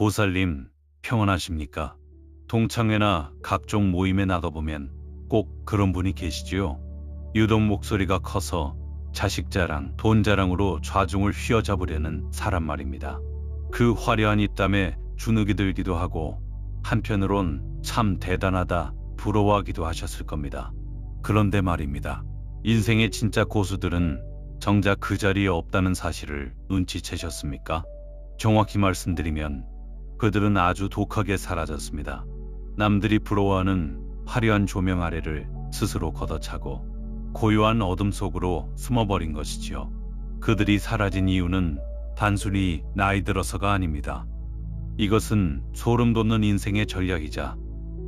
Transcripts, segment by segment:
보살님, 평안하십니까? 동창회나 각종 모임에 나가보면 꼭 그런 분이 계시지요. 유독 목소리가 커서 자식 자랑, 돈 자랑으로 좌중을 휘어잡으려는 사람 말입니다. 그 화려한 입담에 주눅이 들기도 하고 한편으론 참 대단하다 부러워하기도 하셨을 겁니다. 그런데 말입니다. 인생의 진짜 고수들은 정작 그 자리에 없다는 사실을 눈치채셨습니까? 정확히 말씀드리면 그들은 아주 독하게 사라졌습니다. 남들이 부러워하는 화려한 조명 아래를 스스로 걷어차고 고요한 어둠 속으로 숨어버린 것이지요. 그들이 사라진 이유는 단순히 나이 들어서가 아닙니다. 이것은 소름 돋는 인생의 전략이자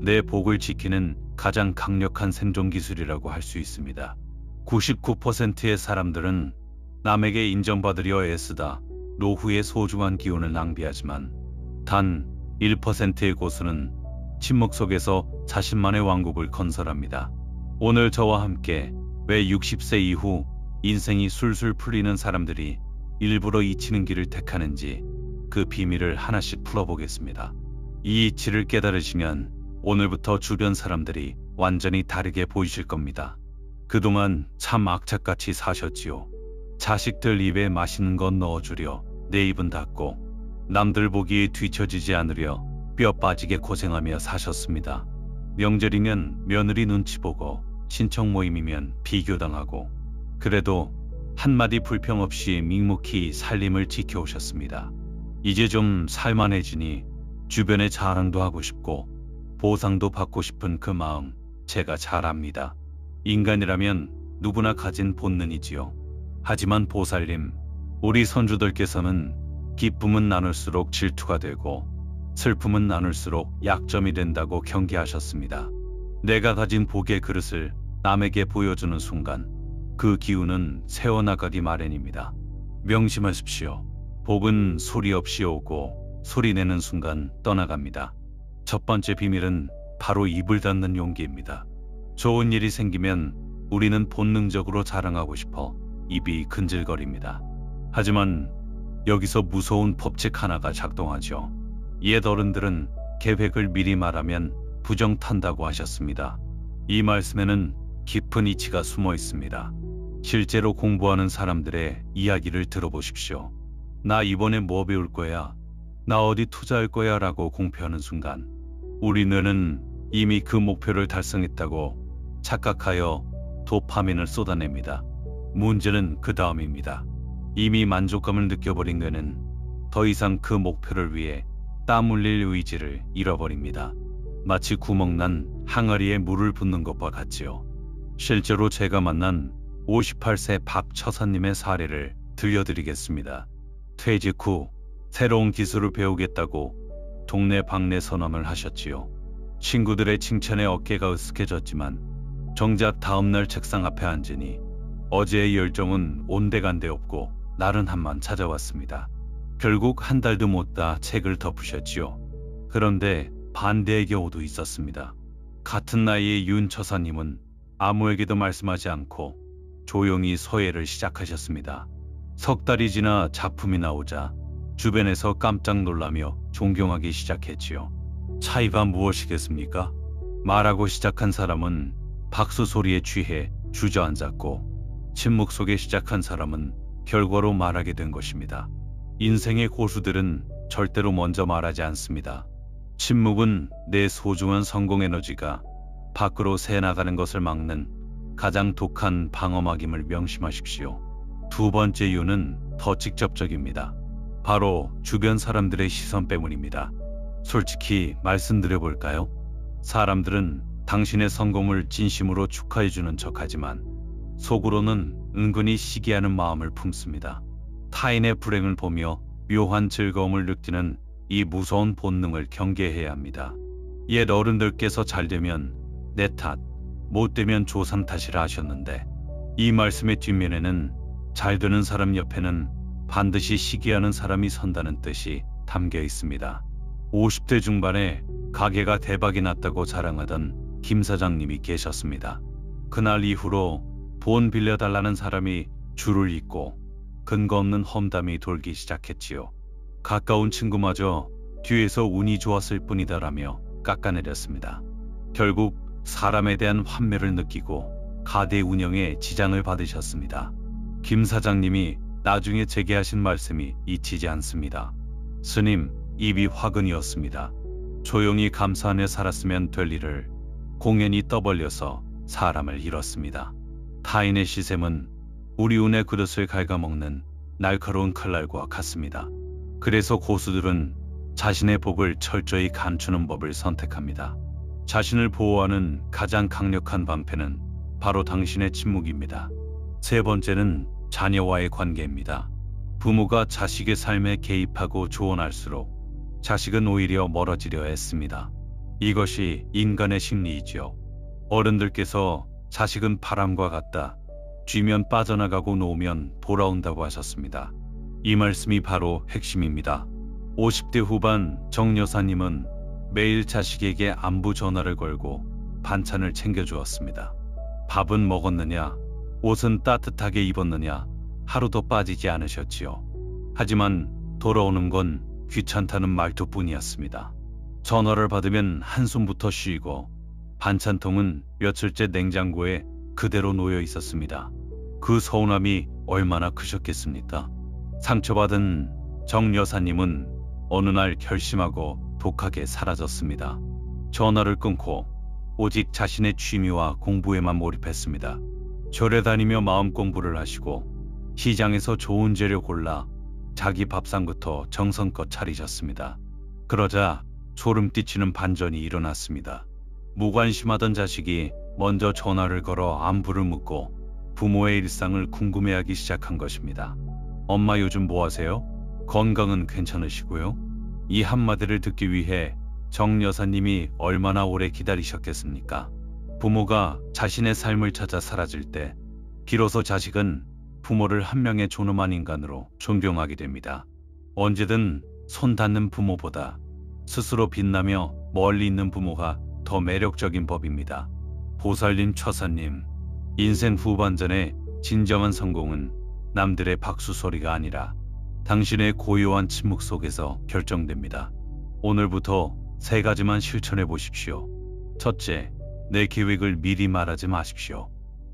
내 복을 지키는 가장 강력한 생존 기술이라고 할 수 있습니다. 99%의 사람들은 남에게 인정받으려 애쓰다 노후의 소중한 기운을 낭비하지만 단 1%의 고수는 침묵 속에서 자신만의 왕국을 건설합니다. 오늘 저와 함께 왜 60세 이후 인생이 술술 풀리는 사람들이 일부러 잊히는 길을 택하는지 그 비밀을 하나씩 풀어보겠습니다. 이 이치를 깨달으시면 오늘부터 주변 사람들이 완전히 다르게 보이실 겁니다. 그동안 참 악착같이 사셨지요. 자식들 입에 맛있는 것 넣어주려 내 입은 닫고 남들 보기에 뒤처지지 않으려 뼈 빠지게 고생하며 사셨습니다. 명절이면 며느리 눈치 보고 친척 모임이면 비교당하고 그래도 한마디 불평 없이 묵묵히 살림을 지켜오셨습니다. 이제 좀 살만해지니 주변에 자랑도 하고 싶고 보상도 받고 싶은 그 마음 제가 잘 압니다. 인간이라면 누구나 가진 본능이지요. 하지만 보살님, 우리 선주들께서는 기쁨은 나눌수록 질투가 되고 슬픔은 나눌수록 약점이 된다고 경계하셨습니다. 내가 가진 복의 그릇을 남에게 보여주는 순간 그 기운은 새어나가기 마련입니다. 명심하십시오. 복은 소리 없이 오고 소리 내는 순간 떠나갑니다. 첫 번째 비밀은 바로 입을 닫는 용기입니다. 좋은 일이 생기면 우리는 본능적으로 자랑하고 싶어 입이 근질거립니다. 하지만 여기서 무서운 법칙 하나가 작동하죠. 옛 어른들은 계획을 미리 말하면 부정 탄다고 하셨습니다. 이 말씀에는 깊은 이치가 숨어 있습니다. 실제로 공부하는 사람들의 이야기를 들어보십시오. 나 이번에 뭐 배울 거야? 나 어디 투자할 거야? 라고 공표하는 순간 우리 뇌는 이미 그 목표를 달성했다고 착각하여 도파민을 쏟아냅니다. 문제는 그 다음입니다. 이미 만족감을 느껴버린 뇌는 더 이상 그 목표를 위해 땀 흘릴 의지를 잃어버립니다. 마치 구멍난 항아리에 물을 붓는 것과 같지요. 실제로 제가 만난 58세 박 처사님의 사례를 들려드리겠습니다. 퇴직 후 새로운 기술을 배우겠다고 동네 방네 선언을 하셨지요. 친구들의 칭찬에 어깨가 으쓱해졌지만 정작 다음날 책상 앞에 앉으니 어제의 열정은 온데간데 없고 나른함만 찾아왔습니다. 결국 한 달도 못다 책을 덮으셨지요. 그런데 반대의 경우도 있었습니다. 같은 나이의 윤 처사님은 아무에게도 말씀하지 않고 조용히 서예를 시작하셨습니다. 석 달이 지나 작품이 나오자 주변에서 깜짝 놀라며 존경하기 시작했지요. 차이가 무엇이겠습니까? 말하고 시작한 사람은 박수 소리에 취해 주저앉았고 침묵 속에 시작한 사람은 결과로 말하게 된 것입니다. 인생의 고수들은 절대로 먼저 말하지 않습니다. 침묵은 내 소중한 성공 에너지가 밖으로 새나가는 것을 막는 가장 독한 방어막임을 명심하십시오. 두 번째 이유는 더 직접적입니다. 바로 주변 사람들의 시선 때문입니다. 솔직히 말씀드려볼까요? 사람들은 당신의 성공을 진심으로 축하해주는 척하지만 속으로는 은근히 시기하는 마음을 품습니다. 타인의 불행을 보며 묘한 즐거움을 느끼는 이 무서운 본능을 경계해야 합니다. 옛 어른들께서 잘되면 내 탓, 못되면 조상 탓이라 하셨는데 이 말씀의 뒷면에는 잘되는 사람 옆에는 반드시 시기하는 사람이 선다는 뜻이 담겨 있습니다. 50대 중반에 가게가 대박이 났다고 자랑하던 김 사장님이 계셨습니다. 그날 이후로 돈 빌려달라는 사람이 줄을 잇고 근거 없는 험담이 돌기 시작했지요. 가까운 친구마저 뒤에서 운이 좋았을 뿐이다라며 깎아내렸습니다. 결국 사람에 대한 환멸을 느끼고 가게 운영에 지장을 받으셨습니다. 김 사장님이 나중에 제게 하신 말씀이 잊히지 않습니다. 스님, 입이 화근이었습니다. 조용히 감사하며 살았으면 될 일을 공연히 떠벌려서 사람을 잃었습니다. 타인의 시샘은 우리 운의 그릇을 갉아먹는 날카로운 칼날과 같습니다. 그래서 고수들은 자신의 복을 철저히 감추는 법을 선택합니다. 자신을 보호하는 가장 강력한 방패는 바로 당신의 침묵입니다. 세 번째는 자녀와의 관계입니다. 부모가 자식의 삶에 개입하고 조언할수록 자식은 오히려 멀어지려 했습니다. 이것이 인간의 심리이지요. 어른들께서 자식은 바람과 같다. 쥐면 빠져나가고 놓으면 돌아온다고 하셨습니다. 이 말씀이 바로 핵심입니다. 50대 후반 정 여사님은 매일 자식에게 안부 전화를 걸고 반찬을 챙겨주었습니다. 밥은 먹었느냐, 옷은 따뜻하게 입었느냐 하루도 빠지지 않으셨지요. 하지만 돌아오는 건 귀찮다는 말투뿐이었습니다. 전화를 받으면 한숨부터 쉬고 반찬통은 며칠째 냉장고에 그대로 놓여 있었습니다. 그 서운함이 얼마나 크셨겠습니까? 상처받은 정 여사님은 어느 날 결심하고 독하게 사라졌습니다. 전화를 끊고 오직 자신의 취미와 공부에만 몰입했습니다. 절에 다니며 마음 공부를 하시고 시장에서 좋은 재료 골라 자기 밥상부터 정성껏 차리셨습니다. 그러자 소름 끼치는 반전이 일어났습니다. 무관심하던 자식이 먼저 전화를 걸어 안부를 묻고 부모의 일상을 궁금해하기 시작한 것입니다. 엄마 요즘 뭐 하세요? 건강은 괜찮으시고요? 이 한마디를 듣기 위해 정 여사님이 얼마나 오래 기다리셨겠습니까? 부모가 자신의 삶을 찾아 사라질 때 비로소 자식은 부모를 한 명의 존엄한 인간으로 존경하게 됩니다. 언제든 손 닿는 부모보다 스스로 빛나며 멀리 있는 부모가 더 매력적인 법입니다. 보살님, 처사님, 인생 후반전의 진정한 성공은 남들의 박수 소리가 아니라 당신의 고요한 침묵 속에서 결정됩니다. 오늘부터 3가지만 실천해 보십시오. 첫째, 내 계획을 미리 말하지 마십시오.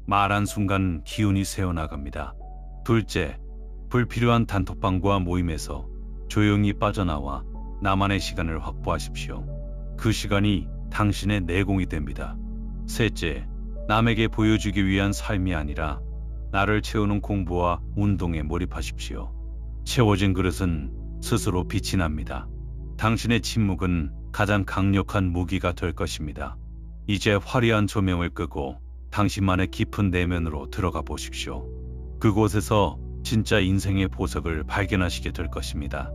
말한 순간 기운이 새어나갑니다. 둘째, 불필요한 단톡방과 모임에서 조용히 빠져나와 나만의 시간을 확보하십시오. 그 시간이 당신의 내공이 됩니다. 셋째, 남에게 보여주기 위한 삶이 아니라 나를 채우는 공부와 운동에 몰입하십시오. 채워진 그릇은 스스로 빛이 납니다. 당신의 침묵은 가장 강력한 무기가 될 것입니다. 이제 화려한 조명을 끄고 당신만의 깊은 내면으로 들어가 보십시오. 그곳에서 진짜 인생의 보석을 발견하시게 될 것입니다.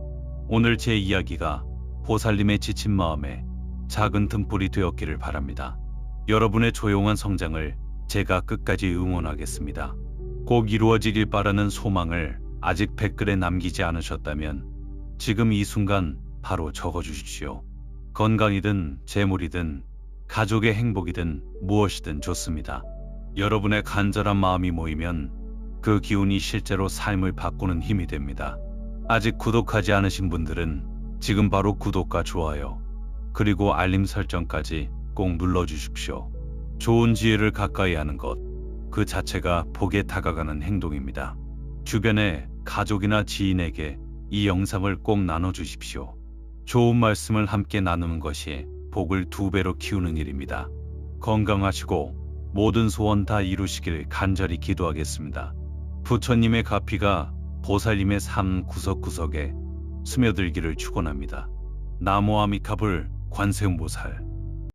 오늘 제 이야기가 보살님의 지친 마음에 작은 등불이 되었기를 바랍니다. 여러분의 조용한 성장을 제가 끝까지 응원하겠습니다. 꼭 이루어지길 바라는 소망을 아직 댓글에 남기지 않으셨다면 지금 이 순간 바로 적어주십시오. 건강이든 재물이든 가족의 행복이든 무엇이든 좋습니다. 여러분의 간절한 마음이 모이면 그 기운이 실제로 삶을 바꾸는 힘이 됩니다. 아직 구독하지 않으신 분들은 지금 바로 구독과 좋아요 그리고 알림 설정까지 꼭 눌러주십시오. 좋은 지혜를 가까이 하는 것, 그 자체가 복에 다가가는 행동입니다. 주변의 가족이나 지인에게 이 영상을 꼭 나눠주십시오. 좋은 말씀을 함께 나누는 것이 복을 2배로 키우는 일입니다. 건강하시고 모든 소원 다 이루시길 간절히 기도하겠습니다. 부처님의 가피가 보살님의 삶 구석구석에 스며들기를 축원합니다. 나무 아미카불 관세음보살.